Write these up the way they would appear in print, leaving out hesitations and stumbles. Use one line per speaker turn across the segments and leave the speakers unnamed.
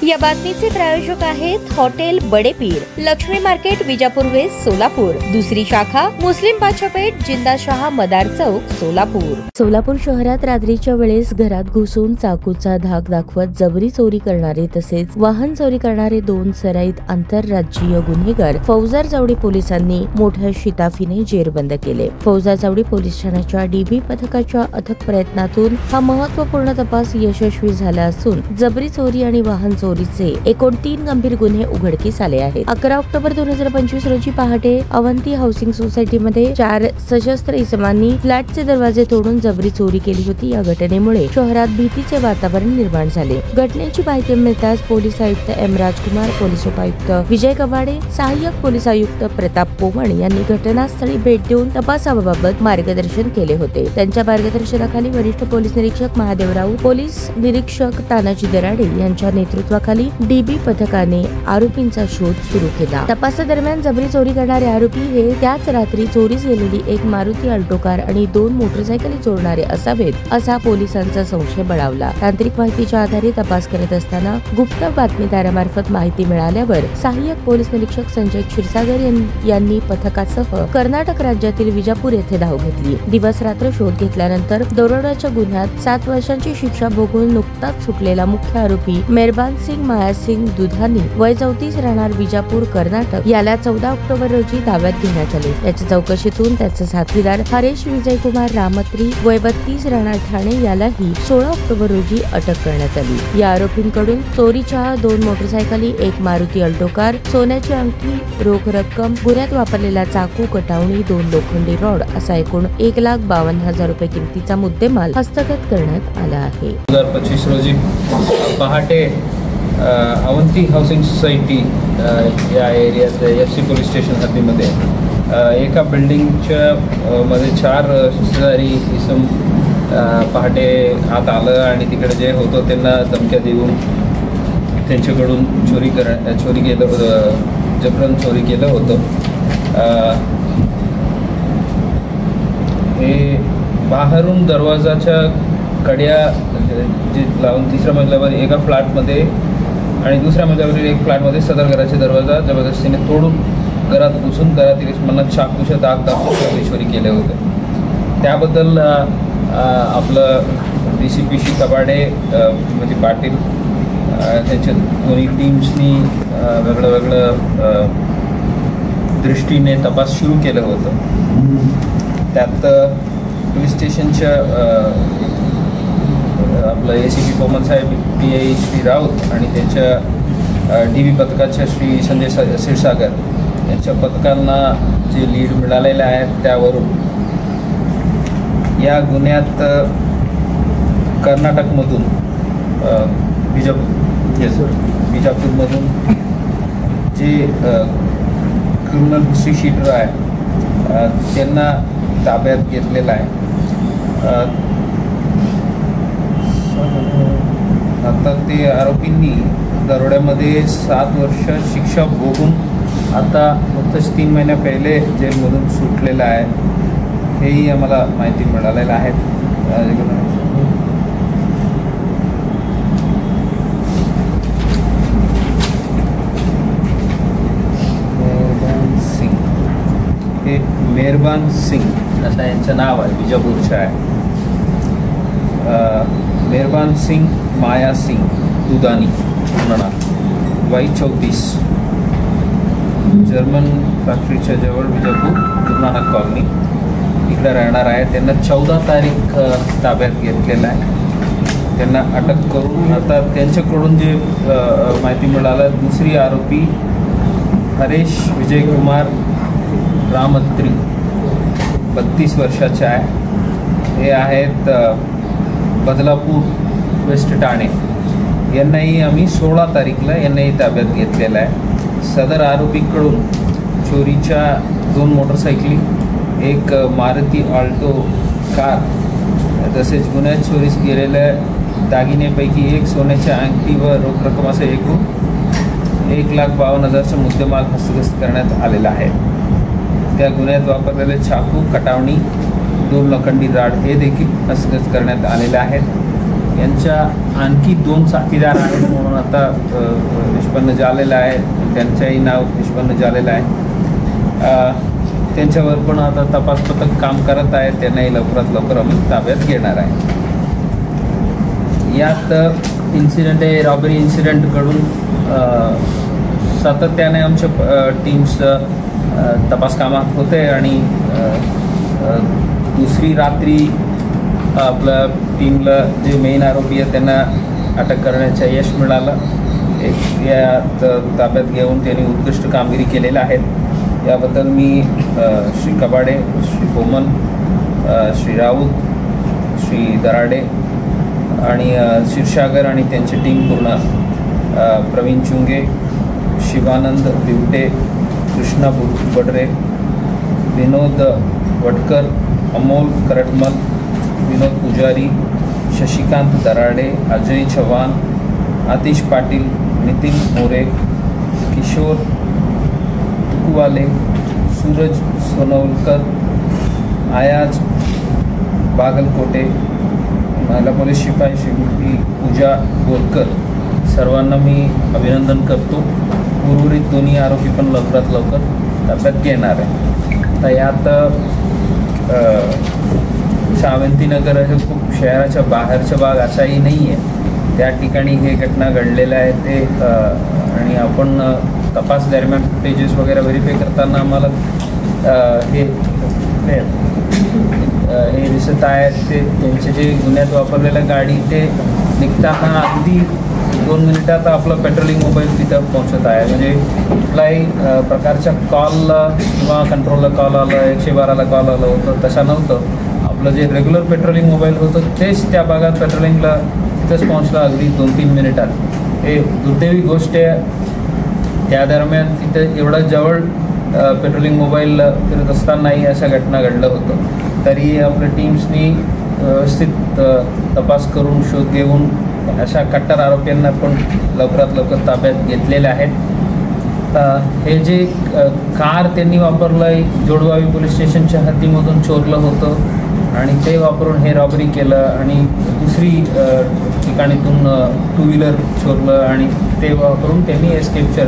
या बातमीचे प्रायोजक आहेत hotel Badepir, Laxmi market, Vijapur west, Solapur. दुसरी शाखा मुस्लिम बादशाहपेठ, जिंदाशाह मदार चौक, सोलापूर। सोलापूर शहरात रात्रीच्या वेळेस घरात घुसून चाकूचा धाक दाखवत जबरी चोरी करणारे तसेच वाहन चोरी करणारे दोन सराईत आंतरराज्यीय गुन्हेगार फौजदार चावडी पोलिसांनी मोठ्या शिताफीने जेरबंद केले। फौजदार चावडी पोलीस ठाण्याच्या डीबी पथकाच्या अथक प्रयत्नातून हा महत्त्वपूर्ण तपास यशस्वी झाला असून जबरी चोरी आणि वाहन चोरीचे एकूण 3 गंभीर गुन्हे उघडकीस आले आहेत। 11 ऑक्टोबर 2025 रोजी पहाटे अवंती हाऊसिंग सोसायटीमध्ये 4 सशस्त्र इसमांनी फ्लॅटचे दरवाजे तोडून जबरी चोरी केली होती। या घटनेमुळे शहरात भीतीचे वातावरण निर्माण झाले। घटनेची माहिती मिळताच पोलीस आयुक्त एम राजकुमार, पोलीस उपायुक्त विजय कवाडे, सहाय्यक पोलीस आयुक्त प्रताप पोमण यांनी घटनास्थळी भेट देऊन तपासाबाबत मार्गदर्शन केले होते। त्यांच्या मार्गदर्शनाखाली वरिष्ठ पोलीस निरीक्षक महादेव राऊत, पोलीस निरीक्षक तानाजी दराडे यांच्या नेतृत्वाखाली डीबी पथकाने आरोपींचा शोध सुरू केला। तपासादरम्यान जबरी चोरी करणारे आरोपी हे त्याच रात्री चोरीस गेलेली एक मारुती अल्टो कार आणि 2 मोटरसायकली चोरणारे असावेत असा पोलिसांचा संशय बळावला। तांत्रिक माहितीच्या आधारे तपास करत असताना गुप्त बातमीदारामार्फत माहिती मिळाल्यावर सहाय्यक पोलीस निरीक्षक संजय क्षीरसागर यांनी पथकासह कर्नाटक राज्यातील विजापूर येथे धाव घेतली। दिवस रात्र शोध घेतल्यानंतर दरोड्याच्या गुन्ह्यात 7 वर्षांची शिक्षा भोगून नुकताच सुटलेला मुख्य आरोपी मेहरबान सिंग मायासिंग दुधानी वय 34 राहणार विजापूर कर्नाटक याला 14 ऑक्टोबर रोजी ताब्यात घेण्यात आले। याच्या चौकशीतून त्याचा साथीदार हरेश विजयकुमार रामत्री वय 32 राहणार ठाणे यालाही 16 ऑक्टोबर रोजी अटक करण्यात आली। या आरोपींकडून चोरीच्या 2 मोटरसायकली, एक मारुती अल्टो कार, सोन्याची अंगठी, रोख रक्कम, गुन्ह्यात वापरलेला चाकू, कटावणी, 2 लोखंडी रॉड असा एकूण 1,52,000 रुपये किमतीचा मुद्देमाल हस्तगत करण्यात आला आहे।
2025 रोजी पहाटे अवंती हाऊसिंग सोसायटी या एरियात FC पोलीस स्टेशन हद्दीमध्ये एका बिल्डिंगच्या मध्ये 4 शस्त्रधारी इसम पहाटे आत आलं आणि तिकडे जे होतं त्यांना धमक्या देऊन त्यांच्याकडून चोरी केलं होतं, जबरन चोरी केलं होतं। हे बाहेरून दरवाजाच्या कड्या जे लावून 3ऱ्या मजल्यावर एका फ्लॅटमध्ये आणि 2ऱ्या मजल्यावरील एक फ्लॅटमध्ये सदर घराचे दरवाजा जबरदस्तीने तोडून घरात घुसून घरातील इसमांना चाकूचे दाग दाखवून चोरी केले होते। त्याबद्दल आपलं DCP श्री कवाडे म्हणजे पाटील त्यांच्या दोन्ही टीम्सनी वेगळं दृष्टीने तपास सुरू केलं होतं। त्यात पोलीस स्टेशनच्या आपलं ACP पोमन साहेब, PI श्री राऊत आणि त्यांच्या DB पथकाच्या श्री संजय क्षीरसागर यांच्या पथकांना जे लीड मिळालेले आहेत त्यावरून या गुन्ह्यात कर्नाटकमधून विजापूरमधून जे क्रिमिनल हिस्ट्री शीटर आहे त्यांना ताब्यात घेतलेला आहे। आता ते आरोपींनी दरोड्यामध्ये 7 वर्ष शिक्षा भोगून आता नुकतंच 3 महिन्या पहिले जेलमधून सुटलेला आहे, हेही आम्हाला माहिती मिळालेलं आहे। मेहरबान सिंग असं यांचं नाव आहे, विजापूरचं आहे। मेहरबान सिंग माया सिंग दुधानी म्हणा वय 34, जर्मन फॅक्टरीच्या जवळ विजापूर गुरुनानक कॉलनी इकडे राहणार आहे। त्यांना 14 तारीख ताब्यात घेतलेला आहे। त्यांना अटक करून आता त्यांच्याकडून जे माहिती मिळालं, दुसरी आरोपी हरेश विजयकुमार रामत्री 32 वर्षाचे आहे। हे आहेत बदलापूर वेस्ट ठाणे। यांनाही आम्ही 16 तारीखला यांनाही ताब्यात घेतलेला आहे। सदर आरोपीकडून चोरीच्या 2 मोटरसायकली, एक मारुती अल्टो कार तसेच गुन्ह्यात चोरीस गेलेल्या दागिन्यापैकी एक सोन्याच्या अंगठी व रोख रक्कम असे एकूण 1,52,000चा मुद्देमाल हस्तगत करण्यात आलेला आहे। त्या गुन्ह्यात वापरलेले चाकू, कटावणी, 2 लोखंडी रॉड हे देखील हस्तगत करण्यात आलेले आहेत। यांच्या आणखी 2 साथीदार आहेत म्हणून आता निष्पन्न झालेलं आहे. त्यांचंही नाव निष्पन्न झालेलं आहे. त्यांच्यावर पण आता तपास पथक काम करत आहे. त्यांनाही लवकरात लवकर आम्ही ताब्यात घेणार आहे. यात इन्सिडेंट आहे रॉबरी इन्सिडेंटकडून सातत्याने आमच्या टीम्स तपास कामात होते आणि दुसरी रात्री आपल्या टीमला जे मेन आरोपी आहे त्यांना अटक करण्याचं यश मिळालं. यात ताब्यात घेऊन त्यांनी उत्कृष्ट कामगिरी केलेलं आहे. याबद्दल मी श्री कबाडे, श्री कोमल, श्री राऊत, श्री दराडे आणि क्षीरसागर आणि त्यांची टीम पूर्ण, प्रवीण चुंगे, शिवानंद दिवटे, कृष्णा बडरे, विनोद वटकर, अमोल करटमल, विनोद पुजारी, शशिकांत दराडे, अजय चव्हाण, आतिश पाटील, नितीन मोरे, किशोर तुकुवाले, सूरज सोनवलकर, आयाज बागलकोटे, महिला पोलीस शिपाई श्रीमती पूजा बोरकर, सर्वांना मी अभिनंदन करतो. उर्वरित दोन्ही आरोपी पण लवकरात लवकर ताब्यात घेणार आहे. तर यात सावंतीनगर हे खूप शहराच्या बाहेरचा भाग असाही नाही आहे. त्या ठिकाणी हे घटना घडलेलं आहे ते आणि आपण तपास दरम्यान फुटेजेस वगैरे व्हेरीफाय करताना आम्हाला हे दिसत आहे ते त्यांचे जे गुन्ह्यात वापरलेलं गाडी ते निघताना अगदी 2 मिनिटात आपलं पेट्रोलिंग मोबाईल तिथं पोहोचत आहे. म्हणजे कुठलाही प्रकारच्या कॉल किंवा कंट्रोलला कॉल आलं, 112ला कॉल आलं होतं तसं नव्हतं. आपलं जे रेग्युलर पेट्रोलिंग मोबाईल होतं तेच त्या भागात पेट्रोलिंगला तिथंच पोहोचलं अगदी 2-3 मिनिटात. हे दुर्दैवी गोष्ट आहे. त्या दरम्यान तिथं एवढा जवळ पेट्रोलिंग मोबाईल फिरत असतानाही अशा घटना घडलं होतं. तरी आपल्या टीम्सनी व्यवस्थित तपास करून शोध घेऊन अशा कट्टर आरोपींना पण लवकरात लवकर ताब्यात घेतलेले आहेत. हे जे कार त्यांनी वापरलं जोडवावी पोलीस स्टेशनच्या हद्दीमधून चोरलं होतं आणि ते वापरून हे रॉबरी केलं आणि दुसरी ठिकाणीतून 2 व्हीलर चोरलं आणि ते वापरून त्यांनी एस्केपचं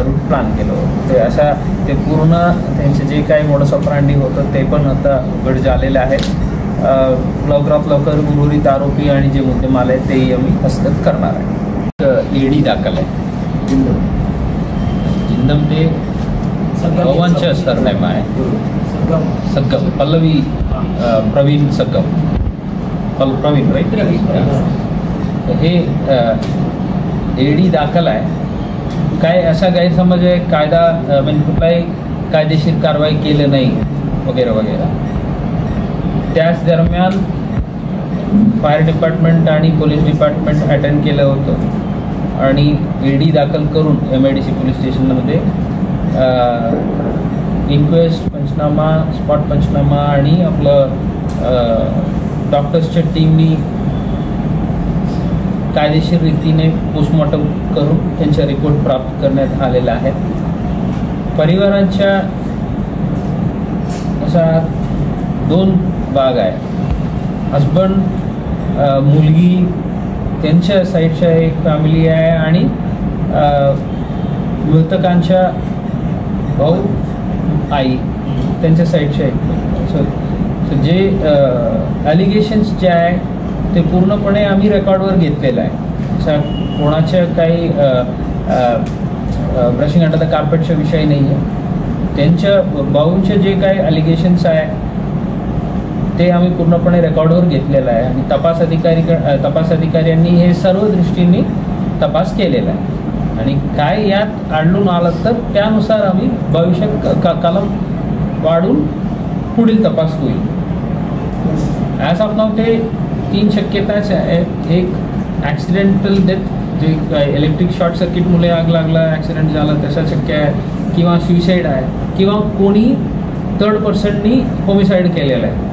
रूट प्लॅन केलं होतं. ते अशा ते पूर्ण त्यांचे जे काही मोडस ऑपरांडी होतं ते पण आता उघड झालेलं आहे. लवकरात लवकर उर्वरित आरोपी आणि जे मुद्देमाल आहेत तेही आम्ही हस्तगत करणार आहे. ईडी दाखल आहे. जिंदम ते पवनचं सरनेम आहे. सग्गम पल्लवी प्रवीण सग्गम प्रवीण राईट. हे ईडी दाखल आहे. काय असा गैरसमज आहे कायदा म्हणजे कुठलाही कायदेशीर कारवाई केलं नाही वगैरे वगैरे. त्याच दरम्यान फायर डिपार्टमेंट आणि पोलीस डिपार्टमेंट अटेंड केलं होतं आणि ईडी दाखल करून MIDC पोलीस स्टेशनमध्ये इन्क्वेस्ट पंचनामा, स्पॉट पंचनामा आणि आपलं डॉक्टर्सच्या टीमनी कायदेशीर रीतीने पोस्टमॉर्टम करून त्यांचा रिपोर्ट प्राप्त करण्यात आलेला आहे. परिवारांच्या असा 2 भाग आहे. हजबंड, मुलगी, त्यांच्या साईडच्या एक फॅमिली आहे आणि मृतकांच्या भाऊ, आई त्यांच्या साईडच्या एक. सो जे ॲलिगेशन्स जे आहे ते पूर्णपणे आम्ही रेकॉर्डवर घेतलेलं आहे. अशा कोणाच्या काही ब्रशिंग अंडर द कार्पेटचा विषय नाही आहे. त्यांच्या भाऊंचे जे काही ॲलिगेशन्स आहे ते आम्ही पूर्णपणे रेकॉर्डवर घेतलेलं आहे आणि तपास अधिकाऱ्यांनी हे सर्व दृष्टींनी तपास केलेला आहे आणि काय यात आढळून आलं तर त्यानुसार आम्ही भविष्यात कलम वाढून पुढील तपास होईल. ॲज ऑफ नाव ते 3 शक्यताच आहेत. एक ॲक्सिडेंटल डेथ, जे इलेक्ट्रिक शॉर्ट सर्किटमुळे आग लागला, ॲक्सिडेंट झाला तसा शक्य आहे, किंवा सुइसाईड आहे, किंवा कोणी 3rd पर्सननी होमिसाईड केलेलं आहे,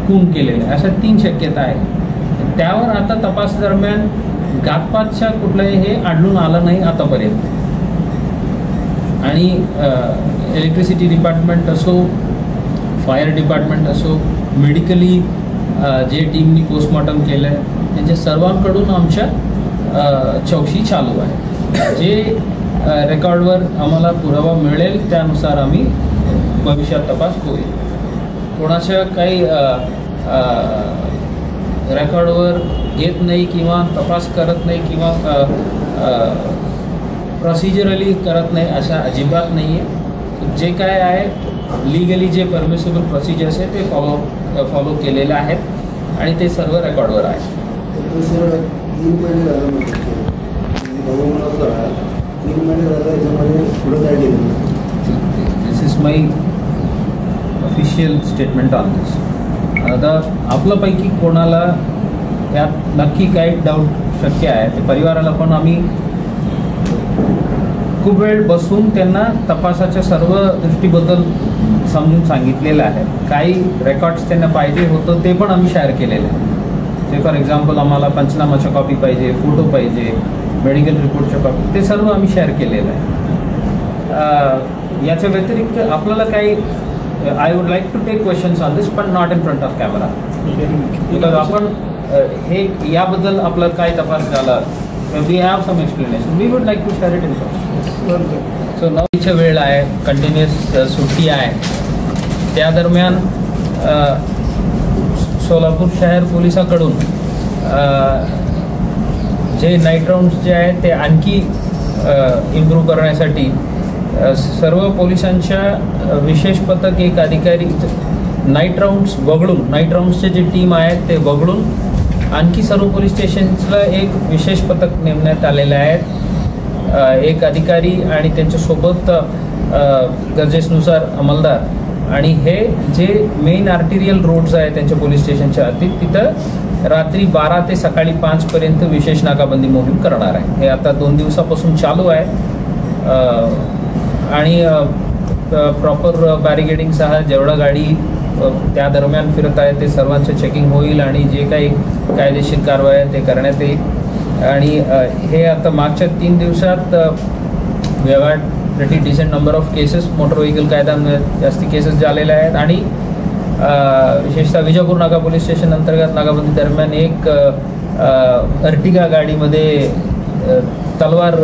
खून केलेलं आहे. अशा 3 शक्यता आहेत. त्यावर आता तपास दरम्यान घातपातच्या कुठलंही हे आढळून आलं नाही आतापर्यंत. आणि इलेक्ट्रिसिटी डिपार्टमेंट असो, फायर डिपार्टमेंट असो, मेडिकली जे टीमनी पोस्टमॉर्टम केलं आहे त्यांच्या सर्वांकडून आमच्या चौकशी चालू आहे. जे रेकॉर्डवर आम्हाला पुरावा मिळेल त्यानुसार आम्ही भविष्यात तपास होईल. कोणाच्या काही रेकॉर्डवर घेत नाही किंवा तपास करत नाही किंवा प्रोसिजरली करत नाही अशा अजिबात नाही आहे. जे काय आहे लिगली जे परमिसिबल प्रोसिजर्स आहे ते फॉलो केलेले आहेत आणि ते सर्व रेकॉर्डवर आहे. This is my official statement on this. आता आपल्यापैकी कोणाला यात नक्की काय डाऊट शक्य आहे ते परिवाराला पण आम्ही खूप वेळ बसून त्यांना तपासाच्या सर्व दृष्टीबद्दल समजून सांगितलेलं आहे. काही रेकॉर्ड्स त्यांना पाहिजे होतं ते पण आम्ही शेअर केलेलं आहे. जे फॉर एक्झाम्पल आम्हाला पंचनामाच्या कॉपी पाहिजे, फोटो पाहिजे, मेडिकल रिपोर्टच्या कॉपी, ते सर्व आम्ही शेअर केलेलं आहे. याच्या व्यतिरिक्त आपल्याला काही I would like to take questions on this पण not in front of camera. Because आपण हे याबद्दल आपला काय तपास झाला, we have some explanation, we would like to share it in so 9ची वेळ आहे, कंटिन्युअस सुट्टी आहे. त्या दरम्यान सोलापूर शहर पोलिसाकडून जे नाईट राऊंड्स जे आहेत ते आणखी इम्प्रूव्ह करण्यासाठी सर्व पोलिसांच्या विशेष पथक एक अधिकारी नाईट राऊंड्स वगळून, नाईट राऊंड्सचे जे टीम आहेत ते वगळून आणखी सर्व पोलीस स्टेशन्सला एक विशेष पथक नेमण्यात आलेले आहेत. एक अधिकारी आणि त्यांच्यासोबत गरजेनुसार अंमलदार. आणि हे जे मेन आर्टिरियल रोड्स आहेत त्यांच्या पोलीस स्टेशनच्या हद्दीत तिथं रात्री 12 ते सकाळी 5 पर्यंत विशेष नाकाबंदी मोहीम करणार आहे. हे आता 2 दिवसापासून चालू आहे आणि प्रॉपर बॅरिगेडिंगसह जेवढा गाडी त्या दरम्यान फिरत आहे ते सर्वांचं चेकिंग होईल आणि जे काही कायदेशीर कारवाई आहे ते करण्यात येईल. आणि हे आता मागच्या 3 दिवसात we have had pretty decent number of cases. Motor vehicle कायद्यामध्ये जास्ती केसेस झालेल्या आहेत आणि विशेषतः विजापूर नाका पोलीस स्टेशन अंतर्गत नाकाबंदी दरम्यान एक अर्टिगा गाडीमध्ये तलवार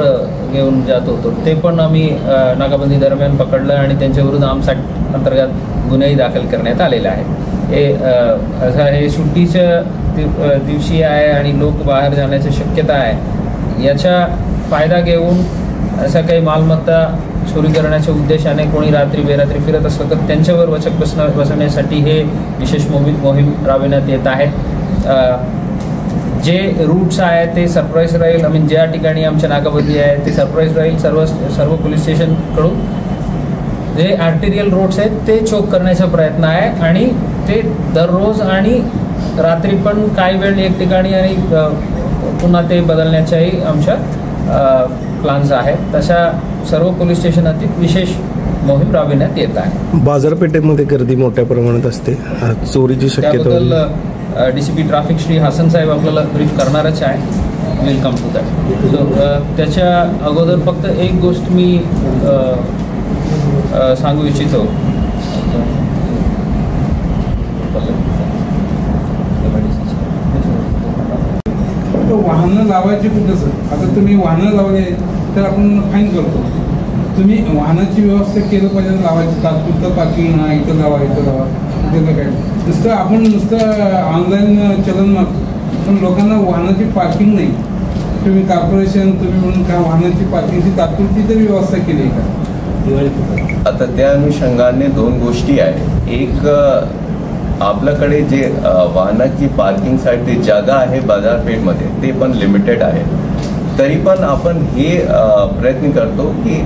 घेऊन जात होतो ते पण आम्ही नाकाबंदी दरम्यान पकडलं आणि त्यांच्याविरुद्ध आर्म्स ॲक्ट अंतर्गत गुन्हेही दाखल करण्यात आलेला आहे. हे सुट्टीच्या दिवशी आहे आणि लोक बाहेर जाण्याची शक्यता आहे. याचा फायदा घेऊन असं काही मालमत्ता चोरी करण्याच्या उद्देशाने कोणी रात्री बेरात्री फिरत असलं तर त्यांच्यावर वचक बसवण्यासाठी हे विशेष मोहीम राबविण्यात येत आहे. जे रूट्स आहेत ते सरप्राईज राहील. आय मीन ज्या ठिकाणी आमच्या नाकाबंदी आहे ते सरप्राईज राहील. सर्व पोलीस स्टेशनकडून जे आर्टिरियल रोड्स आहेत ते चोक करण्याचा प्रयत्न आहे आणि ते दररोज आणि रात्री पण काही वेळ एक ठिकाणी आणि पुन्हा ते बदलण्याच्याही आमच्या प्लान्स आहेत. तशा सर्व पोलीस स्टेशन हद्दीत विशेष मोहीम राबविण्यात येत आहे.
बाजारपेठेमध्ये गर्दी मोठ्या प्रमाणात असते, चोरीची शक्यता.
DCP ट्रॅफिक श्री हसन साहेब आपल्याला ब्रीफ करणारच आहे. Welcome to that. सो त्याच्या अगोदर फक्त एक गोष्ट मी सांगू इच्छितो.
वाहनं लावायची कुठं सर? आता तुम्ही वाहनं लावले तर आपण फाईन करतो. तुम्ही वाहनाची व्यवस्था केलं पाहिजे लावायची. तात्पुरतं पार्किंग हा इथं लावा इथं लावा त्याचं काय नुसतं आपण ऑनलाईन चलन मागतो पण लोकांना वाहनाची पार्किंग नाही. तुम्ही कॉर्पोरेशन तुम्ही म्हणून का वाहनाची पार्किंगची तात्पुरती तरी व्यवस्था केली आहे का?
आता त्या अनुषंगाने 2 गोष्टी आहेत. एक आपल्याकडे जे वाहनाची पार्किंगसाठी जागा आहे बाजारपेठमध्ये ते पण लिमिटेड आहे. तरी पण आपण हे प्रयत्न करतो की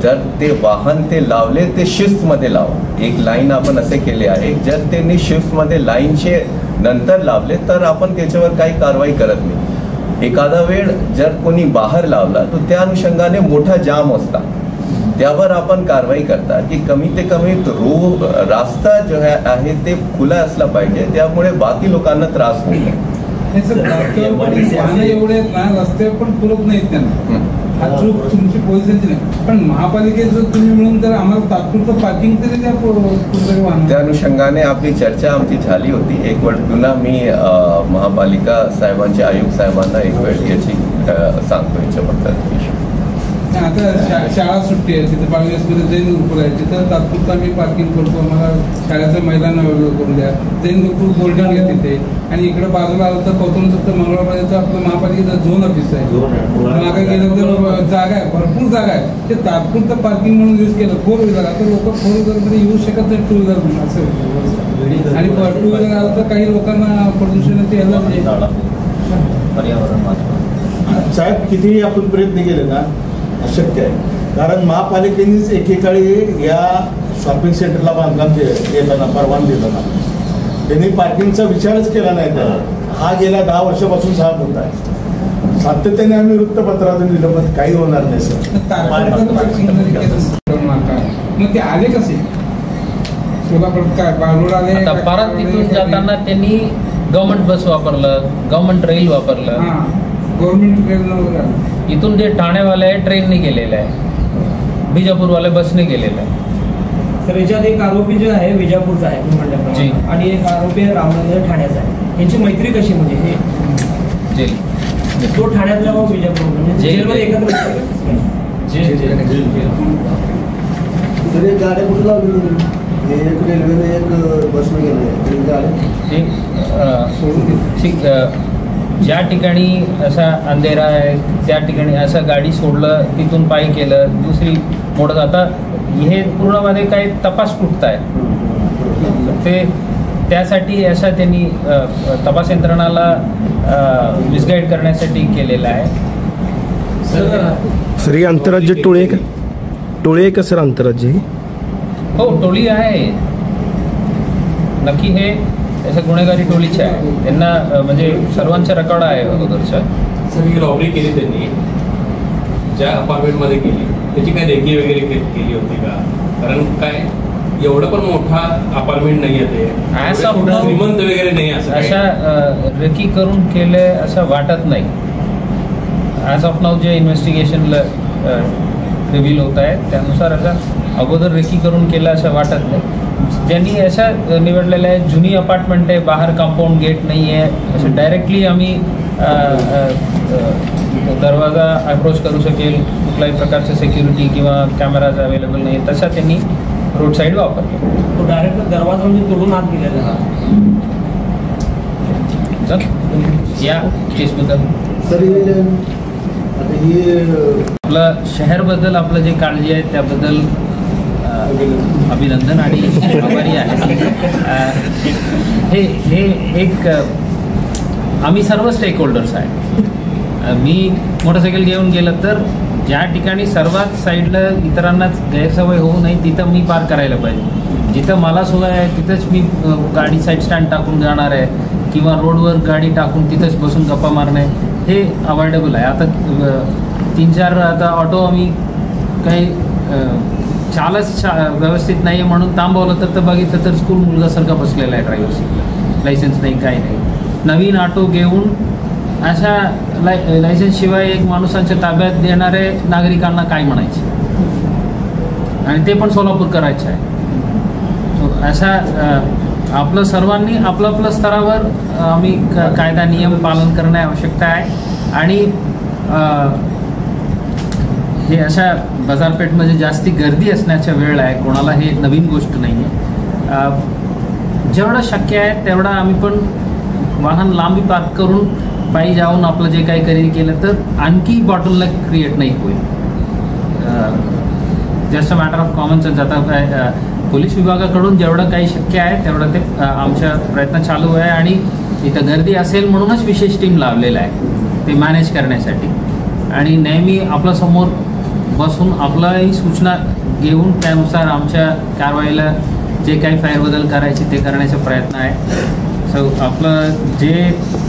जर ते वाहन ते लावले ते शिफ्टमध्ये लावा. एक लाईन आपण असे केले आहे. जर त्यांनी शिफ्टमध्ये लाईनचे नंतर लावले तर आपण त्याच्यावर काही कारवाई करत नाही. एखादा वेळ जर कोणी बाहेर लावला तर त्या अनुषंगाने मोठा जाम असता त्यावर आपण कारवाई करता की कमी ते कमी रास्ता जो आहे ते खुला असला पाहिजे. त्यामुळे बाकी लोकांना त्रास होऊ नये.
एवढे रस्ते पण पुरत नाहीत त्यांना. हा चूक तुमची पोलिसांची नाही, पण महापालिकेचं तुम्ही मिळून जर आम्हाला तात्पुरतं पार्किंग तरी द्या कुठेतरी वाहन.
त्या अनुषंगाने आपली चर्चा आमची झाली होती. एक वेळ पुन्हा मी महापालिका साहेबांच्या आयुक्त साहेबांना एक वेळ याची सांगतो याच्याबद्दल.
आता शाळा सुट्टी आहे, तिथे 22 जैन गुरुकुल आहे, तिथं तात्पुरतं आम्ही पार्किंग करतो. मला शाळेचं मैदान वेगळं करून द्या. जैन गुरुकुल बोर्डिंग आहे तिथे, आणि इकडे बाजूला आलं तर पवतून मंगळवारपर्यंत आपलं महापालिकेचा झोन ऑफिस आहे. मागे गेलं तर जागा आहे, भरपूर जागा आहे. ते तात्पुरतं पार्किंग म्हणून यूज केलं 4 व्हीलर. आता लोक 4 व्हीलरमध्ये येऊ शकत नाही 2 व्हीलर म्हणून असं. आणि 2 व्हीलर आलं तर काही लोकांना प्रदूषणाची एलर्जी.
साहेब कितीही आपण प्रयत्न केले ना अशक्य आहे, कारण महापालिकेनेच एकेकाळी या शॉपिंग सेंटरला बांधकाम देताना परवानगी देताना त्यांनी पार्किंगचा विचारच केला नाही. त्याला हा गेल्या 10 वर्षापासून साफ होत आहे. सातत्याने आम्ही वृत्तपत्रातून दिलं, पण काही होणार नाही सर.
मग ते आले कसे सोलापूर काय बाळूर आले?
आता परत तिथून जाताना त्यांनी गव्हर्नमेंट बस वापरलं, गव्हर्नमेंट रेल वापरलं.
गव्हर्नमेंट रेल
इथून जे ठाणेवाले आहे ट्रेनने गेलेलं आहे, बिजापूरवाले बसने गेलेलं आहे.
तर याच्यात एक आरोपी जो आहे विजापूरचा आहे म्हटल्याप्रमाणे, आणि एक आरोपी रामनगर ठाण्याचा आहे. यांची मैत्री कशी म्हणजे हे
जेल
तो ठाण्यातला व विजापूर म्हणजे जेलमध्ये एकत्र
तरी गाड्या कुठे लावली? एक रेल्वेने एक बसने गेले.
ज्या ठिकाणी असा अंधेरा आहे त्या ठिकाणी असं गाडी सोडलं, तिथून पायी केलं, दुसरी मोडत. आता हे पूर्णमध्ये काही तपास कुठत आहे ते, त्यासाठी असा त्यांनी तपास यंत्रणाला मिसगाईड करण्यासाठी केलेलं आहे.
सर ही आंतरराज्य टोळी आहे का? टोळी आहे का सर आंतरराज्य?
हो, टोळी आहे नक्की. हे असं गुन्हेगारी टोळीचे आहे. त्यांना म्हणजे सर्वांचा रेकॉर्ड आहे अगोदरचा.
सर ही रॉबरी केली त्यांनी ज्या अपार्टमेंटमध्ये केली, त्याची काय रेकी वगैरे केली होती का? कारण काय एवढं पण मोठा अपार्टमेंट नाही आहे ते, श्रीमंत वगैरे नाही असं
अशा रेकी करून केले असं वाटत नाही. ॲज ऑफ नाऊ जे इन्व्हेस्टिगेशनला रिव्हील होत आहे त्यानुसार असं अगोदर रेकी करून केलं असं वाटत नाही. ज्यांनी असं निवडलेलं आहे, जुनी अपार्टमेंट आहे, बाहेर कंपाऊंड गेट नाही आहे, असं डायरेक्टली आम्ही दरवाजा अप्रोच करू शकेल, कुठल्याही प्रकारचं सिक्युरिटी किंवा कॅमेराज अवेलेबल नाही, तसा त्यांनी रोड साईड वापरला.
तो डायरेक्ट दरवाजा म्हणजे तोडून आत गेलेला.
या केसबद्दल
सर
आपलं शहरबद्दल आपलं जे काळजी आहे त्याबद्दल अभिनंदन आणि आभारी आहे. हे एक आम्ही सर्व स्टेक होल्डर्स आहे. मी मोटरसायकल घेऊन गेलं तर ज्या ठिकाणी सर्वात साईडला इतरांना गैरसवय होऊ नये तिथं मी पार्क करायला पाहिजे. जिथं मला सोय आहे तिथंच मी गाडी साईड स्टँड टाकून जाणार आहे, किंवा रोडवर गाडी टाकून तिथंच बसून गप्पा मारणे हे अवॉइडेबल आहे. आता 3-4 आता ऑटो आम्ही काही चालच व्यवस्थित नाही आहे म्हणून थांबवलं तर बघितलं तर स्कूल मुलगासारखा बसलेला आहे ड्रायव्हर सीटला, लायसन्स नाही, काही नाही. नवीन ऑटो घेऊन अशा लायसन्सशिवाय एक माणसांच्या ताब्यात देणारे नागरिकांना काय म्हणायचे, आणि ते पण सोलापूर करायचं आहे. अशा आपलं सर्वांनी आपलं आपलं स्तरावर आम्ही कायदा नियम पालन करणे आवश्यकता आहे. आणि हे अशा बाजारपेठमध्ये जास्ती गर्दी असण्याच्या वेळ आहे, कोणाला हे नवीन गोष्ट नाही आहे. जेवढं शक्य आहे तेवढं आम्ही पण वाहन लांबी पार्क करून पायी जाऊन आपलं जे काही खरेदी केलं तर आणखी बॉटलनेक क्रिएट नाही होईल. Just a matter of common sense. आता पोलीस विभागाकडून जेवढं काही शक्य आहे तेवढं ते आमच्या प्रयत्न चालू आहे, आणि इथं गर्दी असेल म्हणूनच विशेष टीम लावलेलं आहे ते मॅनेज करण्यासाठी. आणि नेहमी आपल्यासमोर बसून आपल्याही सूचना घेऊन त्यानुसार आमच्या कारवाईला जे काही फेरबदल करायचे ते करण्याचा प्रयत्न आहे. सो आपलं जे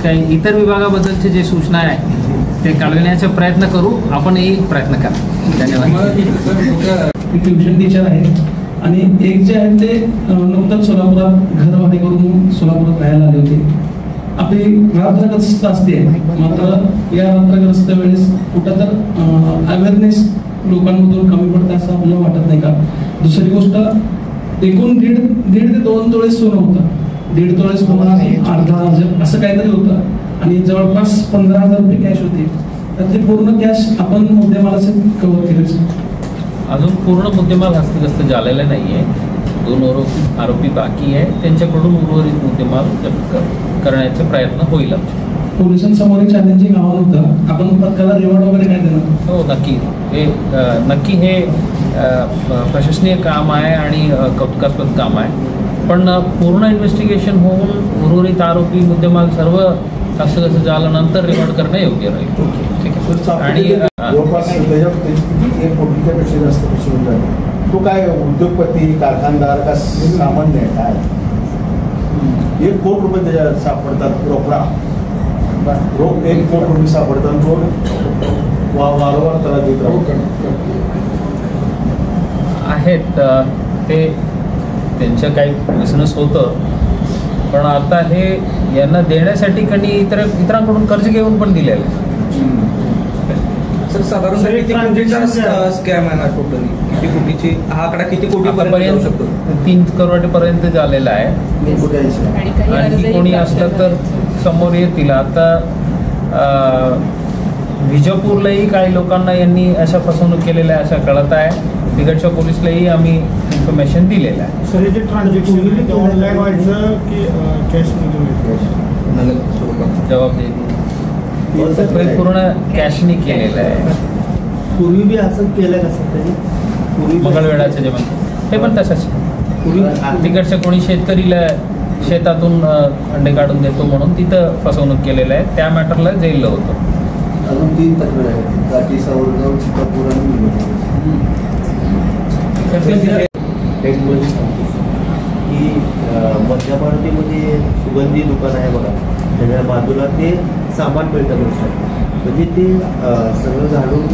काही इतर विभागाबद्दलचे जे सूचना आहे ते कळविण्याचा प्रयत्न करू. आपणही प्रयत्न करा. धन्यवाद.
ट्युशन टीचर आहे, आणि एक जे आहे ते नुकतंच सोलापुरात घर भाडे करून सोलापुरात राहायला आले होते, आपली रात्रग्रस्त असते, मात्र या रात्रग्रस्त वेळेस कुठं तर अवेअरनेस लोकांमधून कमी पडतं असं आपल्याला वाटत नाही का? दुसरी गोष्ट, एकूण दीड ते 2 तोळे सोनं होतं. 1.5 तोळे सोनं, 10,000 असं काहीतरी होतं आणि जवळपास 15,000 रुपये कॅश होते. तर ते पूर्ण कॅश आपण मुद्देमालाचे कव्हर केले.
अजून पूर्ण मुद्देमाल हस्तगस्त झालेला नाही आहे. 2 आरोपी बाकी आहे, त्यांच्याकडून उर्वरित मुद्देमाल जप्त करण्याचे प्रयत्न होईल.
पोलिसांसमोर एक चॅलेंजिंग आव्हान होतं, आपण पथकाला रिवॉर्ड वगैरे काय देणार?
हो, नक्की हे प्रशासनीय काम आहे आणि कौतुकास्पद काम आहे. पण पूर्ण इन्व्हेस्टिगेशन होऊन उर्वरित आरोपी मुद्देमाल सर्व हस्तगस्त झाल्यानंतर रिवॉर्ड करणं योग्य राहील. ठीक आहे. आणि
कोटीच्यापेक्षा जास्त पैसे होऊन जाईल. तो काय उद्योगपती, कारखानदार का सामान्य आहे काय? 1 कोटी रुपये त्याच्यात सापडतात रोकडा. 1 कोटी रुपये सापडतात, रोड वारंवार त्याला देत
आहेत. ते त्यांचं काही बिझनेस होतं, पण आता हे यांना देण्यासाठी कधी इतरांकडून कर्ज घेऊन पण दिलेलं आहे.
सर, साधारण किती कोटीचा स्कॅम आहे हा? टोटली किती कोटीची, हा आकडा किती कोटीपर्यंत जाऊ शकतो?
3 करोडपर्यंत झालेला आहे. आणखी कोणी असलं तर समोर येतील. आता विजापूरलाही काही लोकांना यांनी अशा फसवणूक केलेल्या आहे असं कळत आहे. तिकडच्या पोलिसलाही आम्ही इन्फॉर्मेशन दिलेलं आहे.
सर, हे जे ट्रान्झॅक्शन ऑनलाईन व्हायचं की कॅश
जबाब देईल पूर्ण कॅशनी केलेलं आहे.
पूर्वी बी असं केलं का सर? कधी
मंगळवेळाचं जेवण हे पण तसंच. तिकडच्या कोणी शेतकरीला शेतातून अंडे काढून देतो म्हणून तिथं फसवणूक केलेलं आहे. त्या मॅटरला जेलला होतं.
अजून 3 तक्रार आहेत, काठी, सावरगाव, चिकापूर आणि की मध्य भारतीमध्ये सुगंधी दुकान आहे बघा, त्याच्या बाजूला ते सामान मिळतं म्हणजे ते सगळं झाडून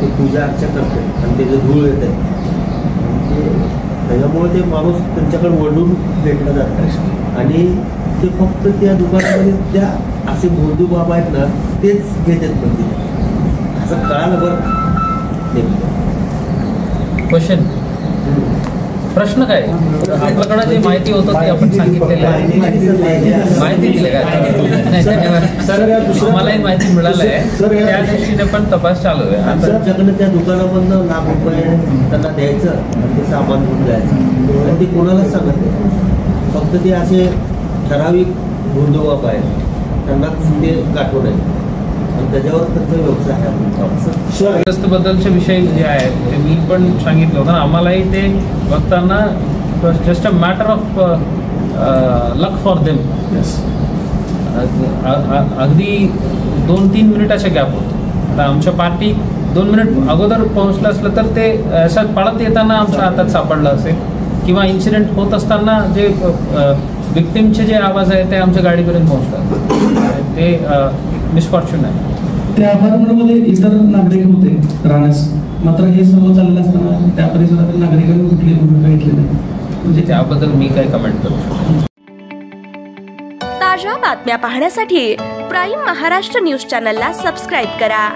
ते पूजा अर्चा करते आणि त्याचं धूळ येत आहे. त्याच्यामुळे ते माणूस त्यांच्याकडे वळून भेटलं जातं आणि ते फक्त त्या दुकानामध्ये त्या असे भोंदू बाबा आहेत ना, तेच घेतात म्हणजे असं कळालं बरं.
क्वेश्चन, प्रश्न काय? आपल्याकडे जे माहिती होतं ते आपण सांगितलेलं आहे. माहिती दिली का? मलाही माहिती मिळालं आहे. त्या दृष्टीने पण तपास चालू आहे.
आमच्याकडे त्या दुकानामधनं ₹1,00,000 त्यांना द्यायचं आणि ते सामान घेऊन जायचं आणि ते कोणालाच सांगत नाही. फक्त ते असे ठराविक भोंदूबाप आहेत, त्यांनाच ते गाठवण आहे आणि त्याच्यावर त्यांचा व्यवसाय आहे.
बद्दलचे विषय जे आहेत ते मी पण सांगितलं होतं. आम्हालाही ते बघताना just a matter of luck for them. अगदी 2-3 मिनिटाचा गॅप होतो. आता आमच्या पार्टी 2 मिनिट अगोदर पोहोचलं असलं तर ते असं पळत येताना आमच्या हातात सापडलं असेल, किंवा इन्सिडेंट होत असताना जे विक्टिमचे जे आवाज आहे ते आमच्या गाडीपर्यंत पोहोचतात. ते मिसफॉर्च्यून आहे.
त्या अपार्टमेंटमध्ये इतर नागरिक होते राहण्यास, मात्र हे सर्व चाललं असताना त्या परिसरातील नागरिकांनी कुठली भूमिका घेतली नाही, म्हणजे
त्याबद्दल मी काय कमेंट करू.
ताज्या बातम्या पाहण्यासाठी प्राईम महाराष्ट्र न्यूज चॅनलला सबस्क्राईब करा.